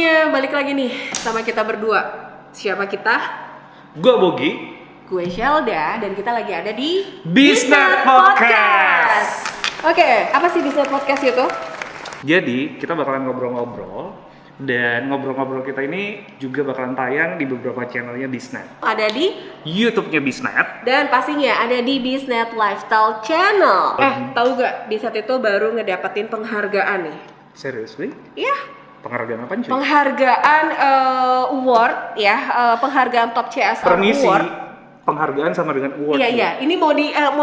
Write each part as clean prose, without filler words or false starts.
semuanya, balik lagi nih sama kita berdua. Siapa kita? Gue Bogi. Gue Shelda, dan kita lagi ada di Bisnet Podcast. Oke, apa sih Bisnet Podcast itu? Jadi kita bakalan ngobrol-ngobrol, dan ngobrol-ngobrol kita ini juga bakalan tayang di beberapa channelnya Bisnet. Ada di YouTube-nya Bisnet. dan pastinya ada di Bisnet Lifestyle Channel. Tahu gak? Bisnet itu baru ngedapetin penghargaan nih. Seriously? Iya. Penghargaan apa cuy? Penghargaan award ya, penghargaan Top CSR Permisi, Award. penghargaan sama dengan award. Iya, ini mau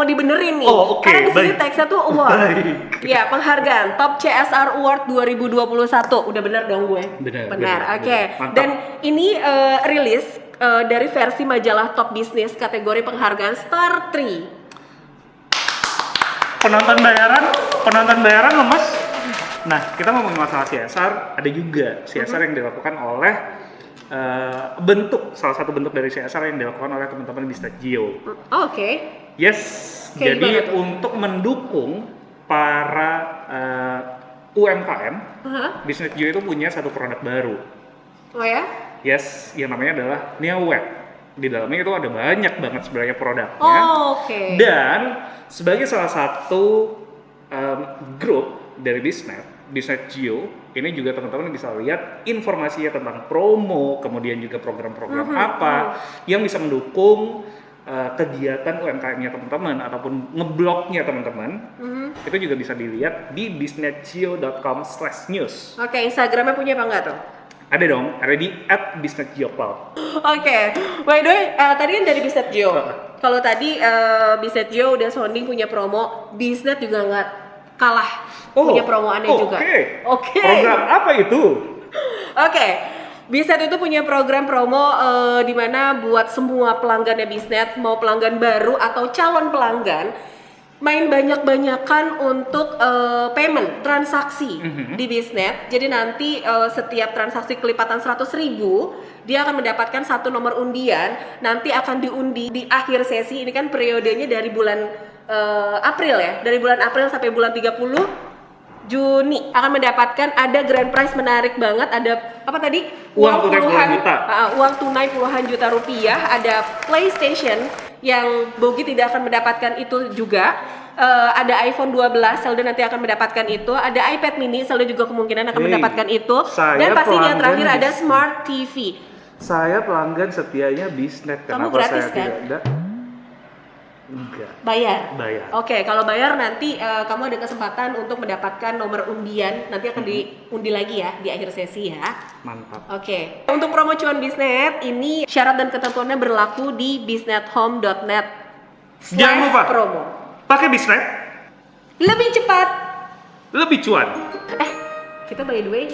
dibenerin nih. Oh, oke, Karena di sini baik. teksnya tuh award. Baik. Iya, penghargaan Top CSR Award 2021. Udah bener dong gue? Benar, Oke. mantap. Dan ini rilis dari versi majalah Top Business kategori penghargaan Star 3. Penonton bayaran lemes. Nah, kita ngomongin masalah CSR, ada juga CSR yang dilakukan oleh salah satu bentuk dari CSR yang dilakukan oleh teman-teman Bisnet Geo. Oke. Yes, Kayak jadi gimana tuh? untuk mendukung para UMKM, Bisnet Geo itu punya satu produk baru. Oh ya? Yes, yang namanya adalah NeoWeb. Di dalamnya itu ada banyak banget sebenarnya produknya. Oh, oke. Dan sebagai salah satu grup dari Bisnet Geo, ini juga teman-teman bisa lihat informasinya tentang promo, kemudian juga program-program apa yang bisa mendukung kegiatan UMKM-nya teman-teman ataupun ngeblognya teman-teman. Itu juga bisa dilihat di bisnetgeo.com/news. Oke, Instagramnya punya apa enggak tuh? Ada dong, ada di @bisnetgeocloud. Oke, by the way, tadi kan dari Bisnet Geo. Kalau tadi Bisnet Geo udah sounding punya promo, Bisnet juga nggak kalah punya promoannya juga. Oke. Program apa itu? Oke, Bisnet itu punya program promo di mana buat semua pelanggannya Bisnet, mau pelanggan baru atau calon pelanggan, main banyak-banyakan untuk payment, transaksi di Bisnet. Jadi nanti setiap transaksi kelipatan 100.000, dia akan mendapatkan satu nomor undian. Nanti akan diundi di akhir sesi. Ini kan periodenya dari bulan April ya. Dari bulan April sampai bulan 30 Juni akan mendapatkan ada grand prize menarik banget. Ada apa tadi? Uang tunai puluhan juta. Uang tunai puluhan juta rupiah. Ada PlayStation yang Bogi tidak akan mendapatkan itu juga. Ada iPhone 12, Zelda nanti akan mendapatkan itu. Ada iPad mini, Zelda juga kemungkinan akan mendapatkan itu. Dan pastinya terakhir ada Smart TV. Saya pelanggan setianya Bisnet. Kamu Kenapa gratis saya kan? tidak? Enggak. Bayar. Bayar. Oke, kalau bayar nanti kamu ada kesempatan untuk mendapatkan nomor undian. Nanti akan diundi lagi ya di akhir sesi ya. Mantap. Oke. Untuk promo cuan Bisnet ini syarat dan ketentuannya berlaku di bisnethome.net. Jangan lupa promo. pakai Bisnet, Lebih cepat. lebih cuan. Kita by the way,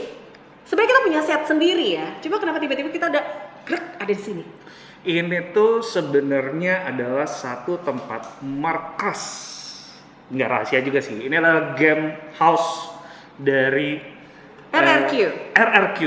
sebenarnya kita punya set sendiri ya. Coba kenapa tiba-tiba kita ada di sini? Ini tuh sebenarnya adalah satu tempat markas, nggak rahasia juga sih. Ini adalah game house dari RRQ,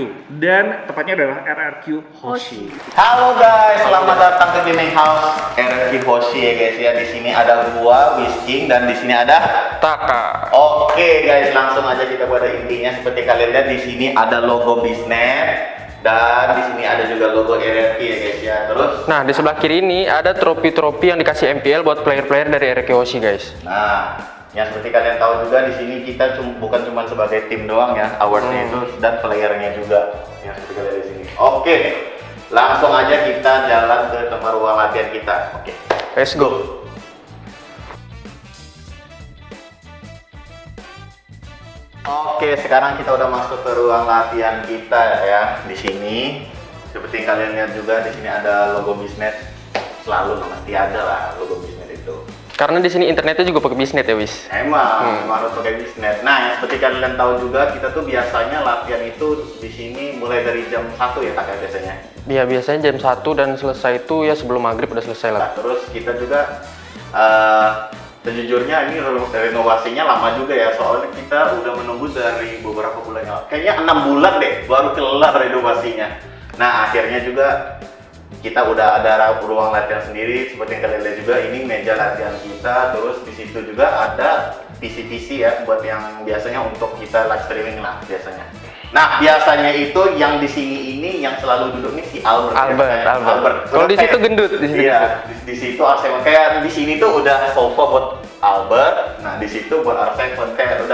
dan tepatnya adalah RRQ Hoshi. Halo guys, selamat datang ke Gaming House RRQ Hoshi ya guys ya. Di sini ada gua, Wisking, dan di sini ada Taka. Oke guys, langsung aja kita pada intinya. Seperti kalian lihat di sini ada logo Bisnet dan di sini ada juga logo RRQ ya guys ya. Terus Nah, di sebelah kiri ini ada trofi-trofi yang dikasih MPL buat player-player dari RRQ Hoshi, guys. nah, yang seperti kalian tahu juga di sini kita bukan cuma sebagai tim doang ya, awardnya itu dan playernya juga yang seperti kalian di sini. Oke, langsung aja kita jalan ke tempat ruang latihan kita. Oke, Let's go. Oke, sekarang kita udah masuk ke ruang latihan kita ya. Di sini, seperti kalian lihat juga di sini ada logo Bisnet. Selalu pasti ada lah logo Bisnet itu. Karena di sini internetnya juga pakai Bisnet ya, Wis. Emang harus pakai Bisnet. Nah, yang seperti kalian tahu juga, kita tuh biasanya latihan itu di sini mulai dari jam 1 ya, tak ya biasanya. Ya, biasanya jam 1 dan selesai itu ya sebelum maghrib udah selesai lah. Nah, terus kita juga sejujurnya ini renovasinya lama juga ya, soalnya kita udah menunggu dari beberapa bulan yang lalu. Kayaknya 6 bulan deh baru kelar renovasinya. Nah, akhirnya juga kita udah ada ruang latihan sendiri. Seperti yang kalian lihat juga, ini meja latihan kita. Terus di situ juga ada PC-PC ya, buat yang biasanya untuk kita live streaming lah biasanya. Nah, biasanya itu yang di sini ini yang selalu duduk nih si Albert. Albert. Kalau di situ gendut di situ. Iya, di situ R7 kayak di sini tuh udah sofa buat Albert. Nah, di situ buat R7 kayak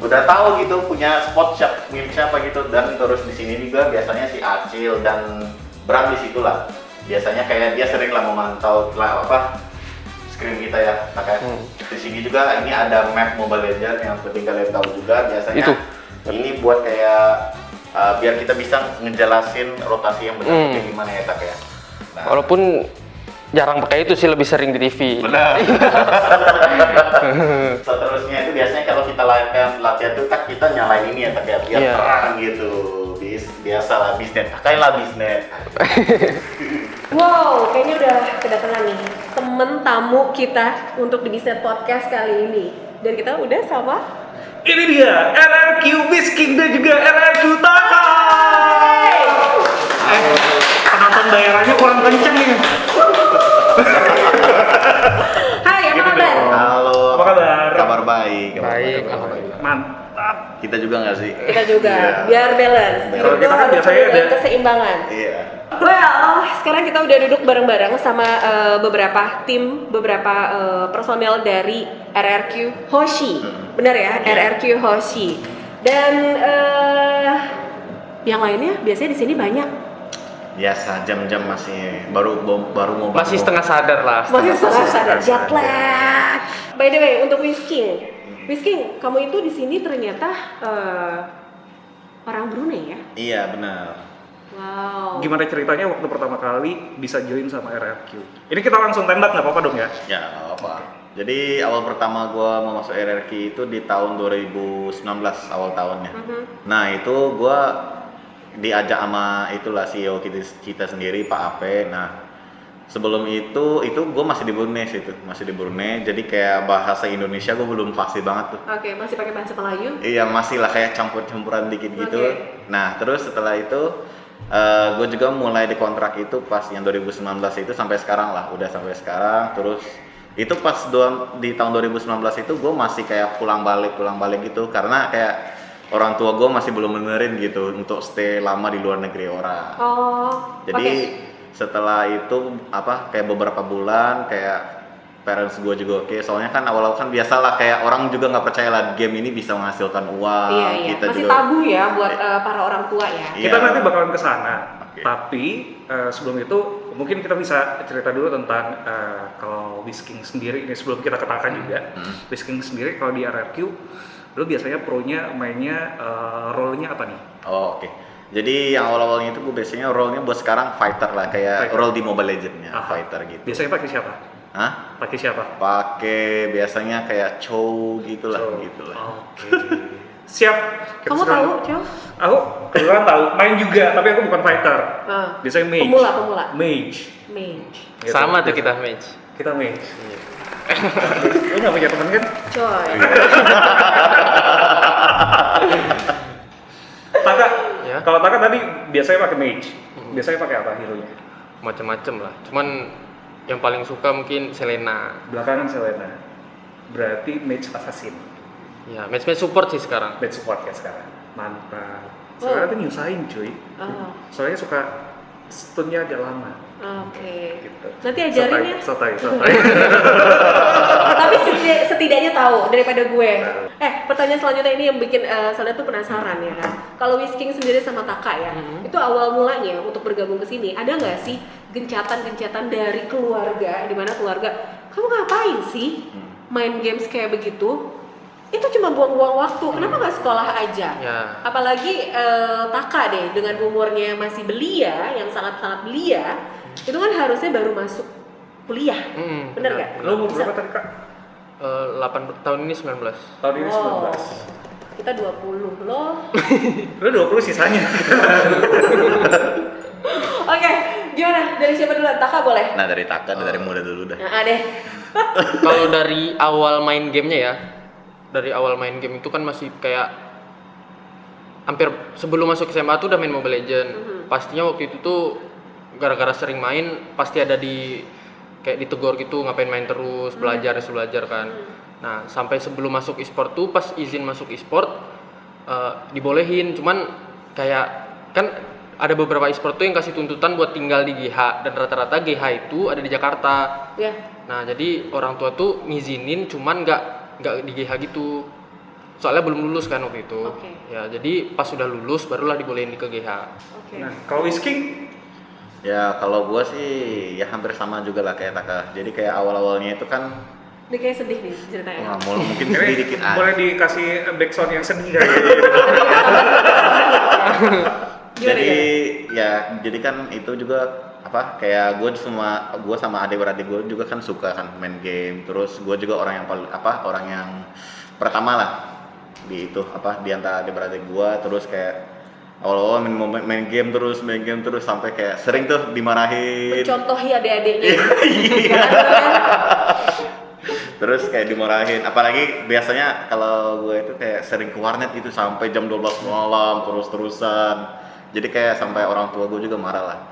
udah tahu gitu punya spot milik siapa gitu. Dan terus di sini juga biasanya si Acil dan Bram di situ lah. Biasanya kayak dia sering lah memantau lah screen kita ya. Nah, kayak di sini juga ini ada map Mobile Legends yang penting kalian tahu juga biasanya. Itu. Ini buat kayak biar kita bisa ngejelasin rotasi yang benar kayak gimana ya tak ya. Nah, Walaupun jarang pakai itu sih, lebih sering di TV. benar. Seterusnya itu biasanya kalau kita latihan tuh tak kita nyalain ini ya tak ya biar Iya. terang gitu. Biasa lah bisnet, pakai lah bisnet. Wow, kayaknya udah kedatangan nih temen tamu kita untuk di Bisnet Podcast kali ini. Dan kita udah sama Ini dia RRQ Whisking dan juga RRQ Taka. Penonton daerahnya kurang kenceng nih. Hai, apa kabar? Halo. Apa kabar? Kabar baik. Baik, kabar alhamdulillah. Mantap. Kita juga nggak sih? Kita juga, Iya. biar balance. Kalau Hidup kita lo kan harus biasanya dengan ada- keseimbangan. Iya. Well, sekarang kita udah duduk bareng-bareng sama beberapa tim, beberapa personel dari RRQ Hoshi. Benar ya, RRQ Hoshi. Dan yang lainnya biasanya di sini banyak. Biasa jam-jam masih baru mau Masih setengah sadar lah. Masih Setengah sadar sadar. jet lag. By the way, untuk Whisking, kamu itu di sini ternyata orang Brunei ya? Iya benar. Wow. Gimana ceritanya waktu pertama kali bisa join sama RRQ? Ini kita langsung tembak nggak apa-apa dong ya? Ya nggak apa. Jadi awal pertama gua mau masuk RRQ itu di tahun 2019 awal tahunnya. Nah itu gua diajak sama itulah CEO kita sendiri Pak Ape. Nah sebelum itu gue masih di Brunei situ, masih di Brunei. Jadi kayak bahasa Indonesia gue belum fasih banget tuh. Oke, masih pakai bahasa Melayu? Iya masih lah kayak campur-campuran dikit gitu. Oke. Nah terus setelah itu gue juga mulai di kontrak itu pas yang 2019 itu sampai sekarang lah, udah sampai sekarang. Terus itu pas di tahun 2019 itu gue masih kayak pulang balik gitu karena kayak orang tua gue masih belum benerin gitu untuk stay lama di luar negeri orang. Oh, Jadi oke. setelah itu kayak beberapa bulan kayak parents gue juga oke, soalnya kan awal-awal kan biasalah kayak orang juga nggak percaya lah game ini bisa menghasilkan uang. Iya. Kita Masih juga tabu ya buat para orang tua ya. Iya. Kita nanti bakalan ke sana. Oke. Tapi sebelum itu mungkin kita bisa cerita dulu tentang kalau Whisking sendiri ini sebelum kita ketakan juga. Whisking sendiri kalau di RRQ lu biasanya pro-nya mainnya role-nya apa nih? Oh oke. Jadi yang awal-awalnya itu gue biasanya role-nya buat sekarang fighter lah, kayak Fighter. role di Mobile Legends-nya, Aha. fighter gitu. Biasanya pakai siapa? Hah? Pakai siapa? Pakai biasanya kayak Chow gitulah, So, gitulah. Oke. Siap. Kita Kamu sekarang- tahu, Chow? Aku kebetulan tahu, main juga, tapi aku bukan fighter. Ah, Biasanya mage. Pemula. Mage. Mage. Gitu. Sama tuh kita match. Kita mage. Lu nggak punya temen kan? Coy. Taka. Ya. Kalau Taka tadi biasanya pakai mage. Biasanya pakai apa hero-nya? Macem-macem lah. Cuman yang paling suka mungkin Selena. Belakangan Selena. Berarti mage assassin. Ya, match support sih sekarang. Mage support ya sekarang. Mantap. Oh. Sekarang tuh nyusahin cuy. Oh, Soalnya suka stunnya agak lama. oke. Gitu. Nanti ajarin ya. Sotai. Tapi setidaknya tahu daripada gue. Pertanyaan selanjutnya ini yang bikin saya tuh penasaran ya kan. Kalau Whisking sendiri sama Taka ya, itu awal mulanya untuk bergabung ke sini ada nggak sih gencatan-gencatan dari keluarga, di mana keluarga, kamu ngapain sih main games kayak begitu? Itu cuma buang-buang waktu. Kenapa nggak sekolah aja? Ya. Apalagi Taka deh dengan umurnya masih belia, yang sangat-sangat belia, itu kan harusnya baru masuk kuliah. Bener nggak? Lu umur Bisa. berapa tadi Kak? 8 tahun ini 19. Tahun ini 19. Kita 20 loh. Lu 20 sisanya. Oke, gimana? Dari siapa dulu? Taka boleh? Nah dari Taka, dari muda dulu dah. Nah, deh. Kalau dari awal main gamenya ya, dari awal main game itu kan masih kayak hampir sebelum masuk SMA tuh udah main Mobile Legends. Pastinya waktu itu tuh gara-gara sering main pasti ada kayak ditegur gitu, ngapain main terus, belajar kan. Nah sampai sebelum masuk e-sport tuh pas izin masuk e-sport dibolehin, cuman kayak kan ada beberapa e-sport tuh yang kasih tuntutan buat tinggal di GH, dan rata-rata GH itu ada di Jakarta. Ya. Nah jadi orang tua tuh ngizinin, cuman nggak di GH gitu, soalnya belum lulus kan waktu itu. Oke. Ya jadi pas sudah lulus barulah dibolehin ke GH. Oke. Nah, kalau Whisking Ya kalau gua sih ya hampir sama juga lah kayak Taka. Jadi kayak awal-awalnya itu kan Ini kayak sedih nih ceritanya. wah, mungkin sedih dikit boleh dikasih backsound yang sedih kali ya? Jadi jadi kan itu juga apa kayak gue sama adik-beradik gue juga kan suka kan main game. Terus gue juga orang yang pertama lah di itu di antara adik-beradik gue. Terus kayak awal-awal main game terus sampai kayak sering tuh dimarahin. Mencontohi adik-adiknya. Iya. Terus kayak dimarahin, apalagi biasanya kalau gue itu kayak sering ke warnet gitu sampai jam 12 malam terus-terusan. Jadi kayak sampai orang tua gue juga marah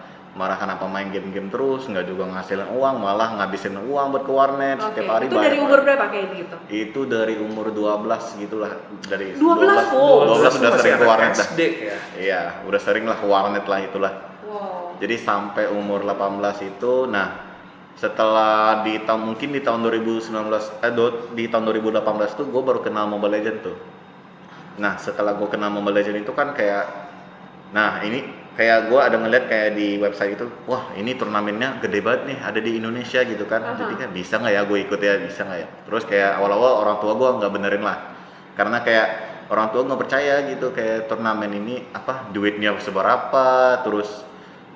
kenapa main game-game terus, nggak juga ngasilin uang, malah ngabisin uang buat ke warnet setiap hari. Itu dari umur berapa kayak gitu? Itu dari umur 12 gitulah, dari 12? Oh. 12 udah sering ke warnet dah. SD ya. Iya, udah sering lah ke warnet lah itulah. Wow. Jadi sampai umur 18 itu, nah setelah di tahun 2019 di tahun 2018 tuh gue baru kenal Mobile Legends tuh. Nah setelah gue kenal Mobile Legends itu kan kayak, nah ini kayak gue ada ngeliat kayak di website itu, wah ini turnamennya gede banget nih, ada di Indonesia gitu kan. Jadi kan bisa nggak ya gue ikut ya, bisa nggak ya. Terus kayak awal-awal orang tua gue nggak benerin lah, karena kayak orang tua nggak percaya gitu kayak turnamen ini duitnya seberapa, terus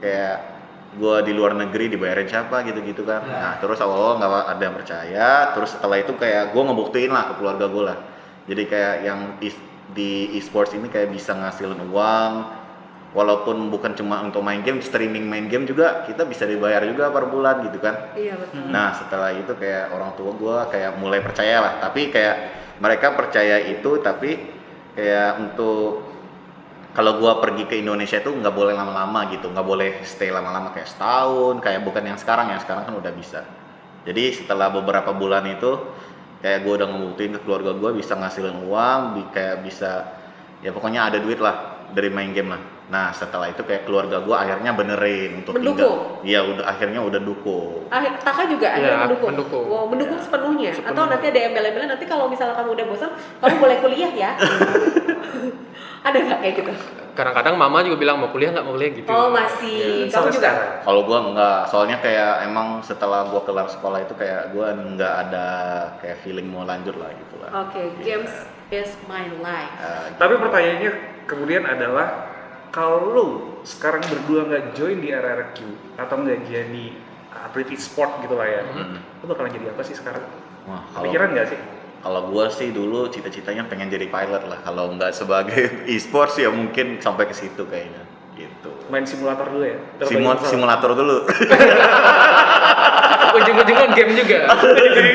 kayak gue di luar negeri dibayarin siapa gitu-gitu kan. Nah terus awal-awal nggak ada yang percaya. Terus setelah itu kayak gue ngebuktiin lah ke keluarga gue lah. Jadi kayak yang di e-sports ini kayak bisa ngasilin uang, walaupun bukan cuma untuk main game, streaming main game juga kita bisa dibayar juga per bulan gitu kan. Iya betul. Nah setelah itu kayak orang tua gue kayak mulai percaya lah. Tapi kayak mereka percaya itu, tapi kayak untuk kalau gua pergi ke Indonesia itu nggak boleh lama-lama gitu, nggak boleh stay lama-lama kayak setahun, kayak bukan yang sekarang kan udah bisa. Jadi setelah beberapa bulan itu kayak gua udah ngebuktiin ke keluarga gua bisa ngasilin uang, kayak bisa ya pokoknya ada duit lah dari main game lah. Nah setelah itu kayak keluarga gua akhirnya benerin untuk Mendukung? tinggal. Iya akhirnya udah dukung. Kakak juga akhirnya mendukung? mendukung. Wow, mendukung Ya, sepenuhnya? Atau nanti ada embel-embelnya, nanti kalau misalnya kamu udah bosan, kamu boleh kuliah ya? Ada nggak kayak gitu? Kadang-kadang mama juga bilang mau kuliah gitu. Oh masih, kamu Sampai juga? sekarang. Kalau gua enggak, soalnya kayak emang setelah gua kelar sekolah itu kayak gua enggak ada kayak feeling mau lanjut lah gitu lah. Oke, games is my life. Tapi pertanyaannya kemudian adalah, kalau lu sekarang berdua nggak join di RRQ atau nggak jadi atlet e-sport gitu lah ya, lu bakalan jadi apa sih sekarang? Wah, Kepikiran nggak sih? kalau gua sih dulu cita-citanya pengen jadi pilot lah. Kalau nggak sebagai e-sports ya mungkin sampai ke situ kayaknya. Gitu. Main simulator dulu ya? Simulator dulu. Ujung-ujungnya game juga.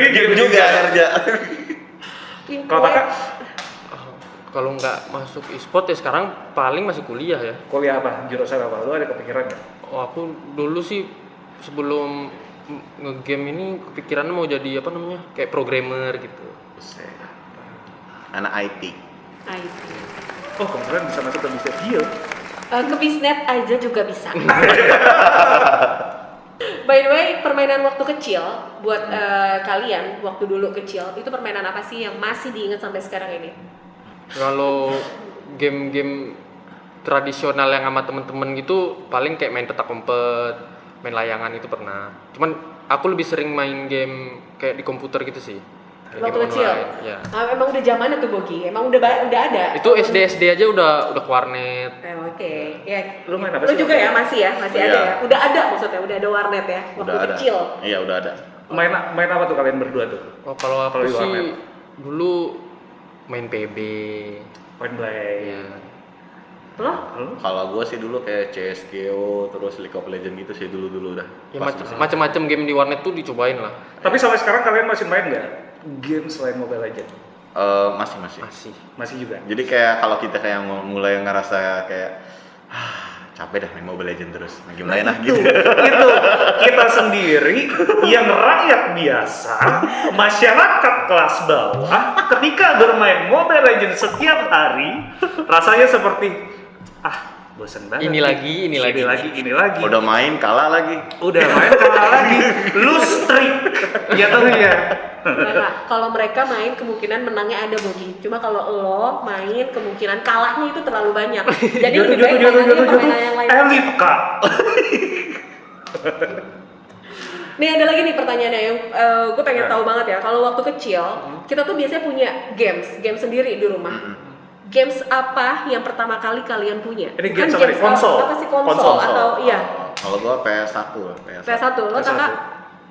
Game juga kerja. Kalau kakak Kalau nggak masuk e-sport ya sekarang paling masih kuliah ya. kuliah apa? Jurusan apa? Lu ada kepikiran nggak? Oh, aku dulu sih sebelum nge-game ini kepikirannya mau jadi kayak programmer gitu. Anak IT. IT. Oh kebetulan bisa masuk ke bisnis deal. Ke bisnet aja juga bisa. By the way, permainan waktu kecil buat kalian waktu dulu kecil itu permainan apa sih yang masih diingat sampai sekarang ini? Kalau game-game tradisional yang sama temen-temen gitu paling kayak main petak umpet, main layangan itu pernah. Cuman aku lebih sering main game kayak di komputer gitu sih. Kayak Waktu game kecil. online, ya. Emang udah zamannya tuh Bogi. Emang udah ada. Itu SD aja udah ke warnet. Oke. Ya. Lu main apa Lu sih juga waktu ya masih Iya. ada ya. Udah ada maksudnya, udah ada warnet ya waktu Udah ada. kecil. Iya udah ada. Main apa tuh kalian berdua tuh? Oh, kalau Kalau aku di warnet? sih dulu main PB. Point blank. Ya. Lo? Lu? Kalau gua sih dulu kayak CS:GO terus League of Legends gitu sih dulu dah. Ya Pas masih- macam-macam game di warnet tuh dicobain lah. Tapi sampai sekarang kalian masih main nggak game selain Mobile Legends? masih. Masih. Masih juga. Jadi kayak kalau kita kayak mulai ngerasa kayak capek dah main Mobile Legends terus. Nah, gimana ya gitu. Itu kita sendiri yang rakyat biasa, masyarakat kelas bawah, ketika bermain Mobile Legends setiap hari, rasanya seperti bosan banget. Ini lagi. Udah main kalah lagi. Lose streak. Ya tahu ya. Nah, kalau mereka main kemungkinan menangnya ada Bogi. Cuma kalau lo main kemungkinan kalahnya itu terlalu banyak. Jadi lebih baik main aja permainan yang lain. Elit kak. Nih ada lagi nih pertanyaannya yang gue pengen tahu banget ya. Kalau waktu kecil kita tuh biasanya punya game sendiri di rumah. Games apa yang pertama kali kalian punya? Ini games apa nih? Konsol? Apa sih konsol atau iya? Kalau gua PS1. PS1. Lo Kakak?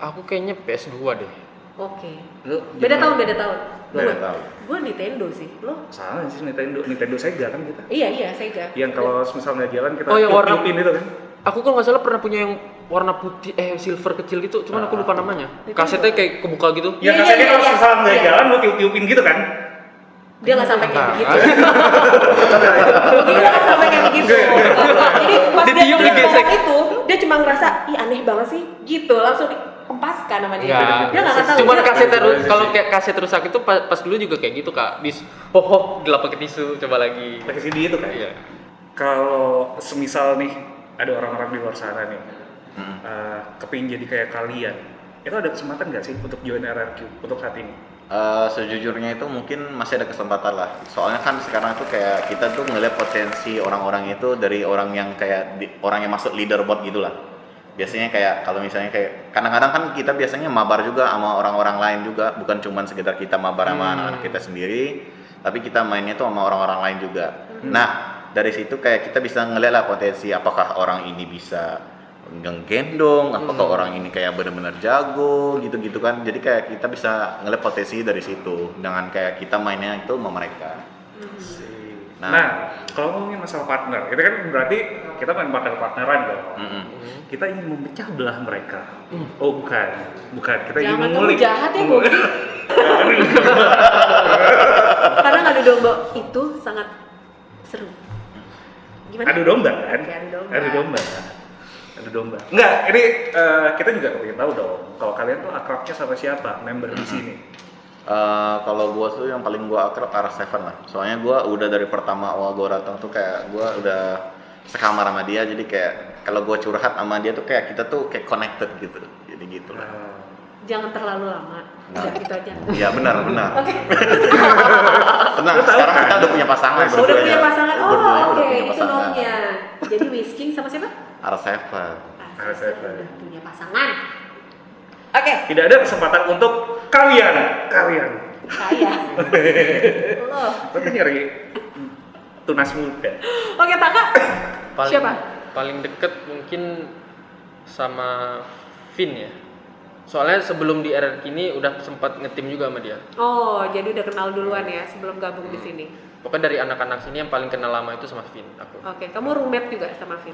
Aku kayaknya PS2 deh. Oke. Lu Beda gimana? tahun. Beda tahun. Gue Nintendo sih. Lo? Salah sih Nintendo Sega kan kita. Iya, Sega. Yang kalau misalnya jalan kita Oh, yang warna- tiupin itu kan. Aku kalau nggak salah pernah punya yang warna putih, silver kecil gitu, cuman aku lupa namanya. Kasetnya kayak kebuka gitu. Ya Iya, kasetnya iya, kalau iya. misalnya nggak Iya. jalan lu tiup-tiupin gitu kan. Dia nggak sampai kayak Enggak. begitu. Dia nggak sampai kayak begitu. Jadi pas Dia dia diem, ngeliat digesek. orang itu, dia cuma ngerasa, ih aneh banget sih, gitu. Langsung dikempaskan sama dia. Enggak. Dia nggak tahu. Cuman dia- kasetnya Iya, iya, kalau iya. kayak kaset rusak itu pas dulu juga kayak gitu kak. Gelap pakai tisu, coba lagi. Pakai CD itu kan. Iya. Kalau semisal nih ada orang-orang di luar sana nih Hmm. kepingin jadi kayak kalian, itu ada kesempatan nggak sih untuk join RRQ untuk saat ini? Sejujurnya itu mungkin masih ada kesempatan lah. Soalnya kan sekarang tuh kayak kita tuh ngeliat potensi orang-orang itu dari orang yang kayak orang yang masuk leaderboard gitulah. Biasanya kayak kalau misalnya kayak kadang-kadang kan kita biasanya mabar juga sama orang-orang lain juga, bukan cuman sekedar kita mabar sama anak-anak kita sendiri, tapi kita mainnya tuh sama orang-orang lain juga. Nah, dari situ kayak kita bisa ngeliat lah potensi apakah orang ini bisa nggendong, apakah orang ini kayak benar-benar jago gitu-gitu kan. Jadi kayak kita bisa ngeliat potensi dari situ dengan kayak kita mainnya itu sama mereka. Nah, Nah. kalau ngomongin masalah partner, itu kan berarti kita main partneran dong. Mm-mm. Kita ingin memecah belah mereka. Oh bukan. Kita ingin Jangan kamu mengulik. jahat ya, Bobi. Karena ngadu domba itu sangat seru. Gimana? Adu domba kan? Oke, adu domba. Enggak, ini kita juga pengen tahu dong. Kalau kalian tuh akrabnya sama siapa member di sini? Kalau gua tuh yang paling gua akrab R7 lah. Soalnya gua udah dari pertama awal gua datang tuh kayak gua udah sekamar sama dia, jadi kayak kalau gua curhat sama dia tuh kayak kita tuh kayak connected gitu. Jadi gitu lah. Jangan terlalu lama. Udah gitu aja. Iya benar. Oke. Tenang, Lu tahu sekarang kan? kita udah punya pasangan Oh, udah punya pasangan. Oh, Berduanya oke. udah punya Itu pasangan. nomnya. Jadi Whisking sama siapa? R7. R7. Udah punya pasangan. Oke. Tidak ada kesempatan untuk kalian. Saya. Lo. Lu kan nyari tunas muda. Oke, Taka. Siapa? Paling deket mungkin sama Vin ya. Soalnya sebelum di RRQ ini udah sempat ngetim juga sama dia. Oh, jadi udah kenal duluan ya sebelum gabung di sini. Pokoknya dari anak-anak sini yang paling kenal lama itu sama Vin aku. Oke, kamu roommate juga sama Vin?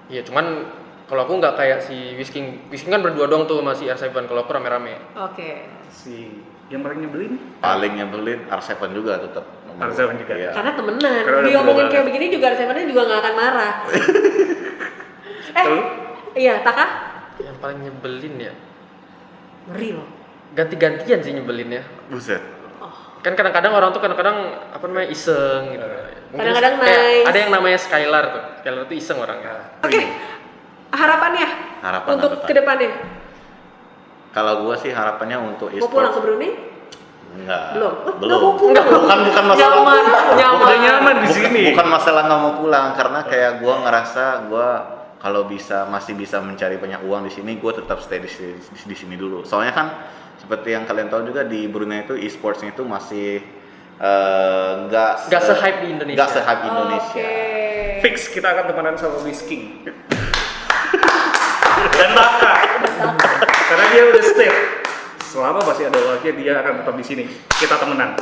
Iya, cuman kalau aku nggak kayak si Whisking kan berdua doang tuh sama si R7, kalau aku rame-rame. Oke. Si yang paling nyebelin? Paling nyebelin R7 juga tetap. R7 juga. Iya. Karena temenan. Karena udah Dia ngomongin berdua kayak begini juga Arsevennya juga nggak akan marah. Lu? Iya, Taka? Yang paling nyebelin ya, Ngeri loh. ganti-gantian sih nyebelin ya. Buset. Kan kadang-kadang orang tuh apa namanya iseng gitu. Mungkin Kadang-kadang kayak nice. ada yang namanya Skylar tuh. Skylar tuh iseng orangnya. Oke. Harapannya Harapan untuk apa, Pak? kedepannya? Kalau gua sih harapannya untuk Mau pulang ke e-sports. Brunei? Enggak. Belum. Belum. Nggak mau pulang. Bukan masalah. Nyaman. Udah nyaman di Bukan- sini. Bukan masalah nggak mau pulang, karena kayak gua ngerasa gua kalau masih bisa mencari banyak uang di sini, gua tetap stay di sini dulu. Soalnya kan seperti yang kalian tahu juga di Brunei itu e-sportsnya itu masih nggak se-hype di Indonesia. Nggak se-hype Indonesia. Oke. Fix kita akan temenan sama Whisking. Dan Taka. Karena dia udah stay. Selama masih ada waktunya dia akan tetap di sini. Kita temenan.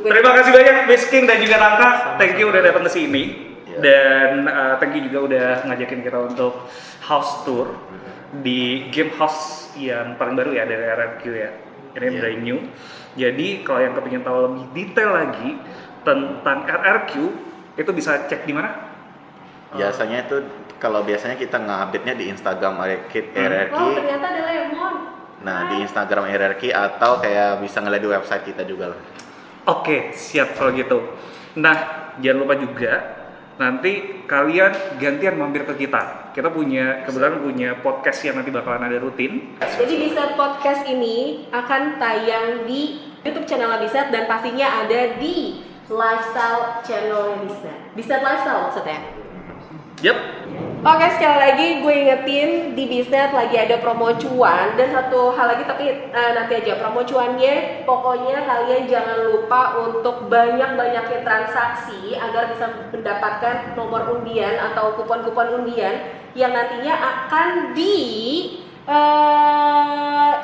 Terima kasih banyak Whisking dan juga Taka. Thank you udah datang ke sini. Iya. Dan thank you juga udah ngajakin kita untuk house tour di game house yang paling baru ya dari RRQ ya. Ini Iya. brand new. Jadi kalau yang kepingin tahu lebih detail lagi tentang RRQ itu bisa cek di mana? Biasanya itu kalau biasanya kita nge-update-nya di Instagram RRQ. Oh, ternyata ada lemon. Nah, di Instagram RRQ atau kayak bisa ngeliat di website kita juga lah. Oke, siap kalau gitu. Nah, jangan lupa juga nanti kalian gantian mampir ke kita. Kita kebetulan punya podcast yang nanti bakalan ada rutin. Jadi Bisnet Podcast ini akan tayang di YouTube channel Bisnet dan pastinya ada di lifestyle channel Bisnet. Bisnet Lifestyle maksudnya. Yep. Oke, sekali lagi gue ingetin di Bisnet lagi ada promo cuan dan satu hal lagi tapi nanti aja promo cuannya pokoknya kalian jangan lupa untuk banyak-banyakin transaksi agar bisa mendapatkan nomor undian atau kupon-kupon undian yang nantinya akan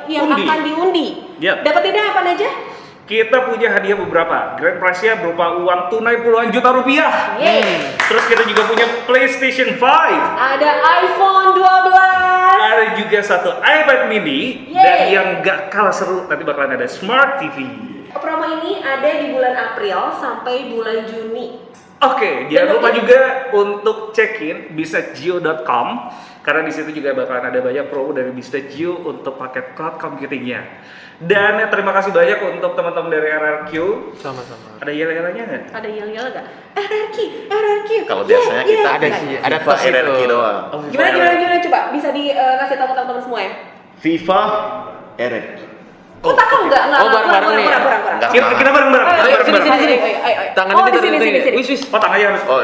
akan diundi. Yep. Dapetinnya apa aja? Kita punya hadiah beberapa. Grand prize-nya berupa uang tunai puluhan juta rupiah. Yeay. Terus kita juga punya PlayStation 5. Ada iPhone 12. Ada juga satu iPad mini. Yeay. Dan yang gak kalah seru, nanti bakalan ada Smart TV. Promo ini ada di bulan April sampai bulan Juni. Oke, jangan lupa juga untuk check-in bisnetgeo.com karena di situ juga bakalan ada banyak promo dari Bisnet Geo untuk paket cloud computingnya. Dan terima kasih banyak untuk teman-teman dari RRQ. Sama-sama. Ada yel-yelannya nggak? Ada yel-yel nggak? RRQ. Kalau biasanya kita Ada sih, ada FIFA tos itu. RRQ doang. Gimana coba bisa dikasih tahu teman-teman semua ya? FIFA RRQ. Kok tahu nggak? Oh, bareng-bareng nih. Enggak Kita bareng-bareng. Ayo, Kita sini, bareng-bareng. sini, ayo. Tangannya Oh, di ditaruh sini. Wis. Oh, tangannya harus. Oh,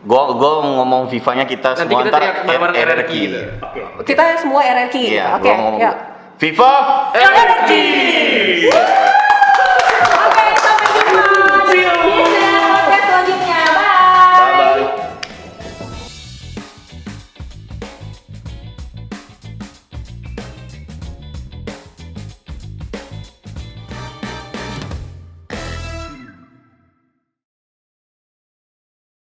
Gua ngomong FIFA-nya kita Nanti semua kita ntar teriak bareng-bareng RRQ gitu. Oke. Kita semua RRQ gitu. Iya, Oke, gua ngomong yuk. FIFA RRQ.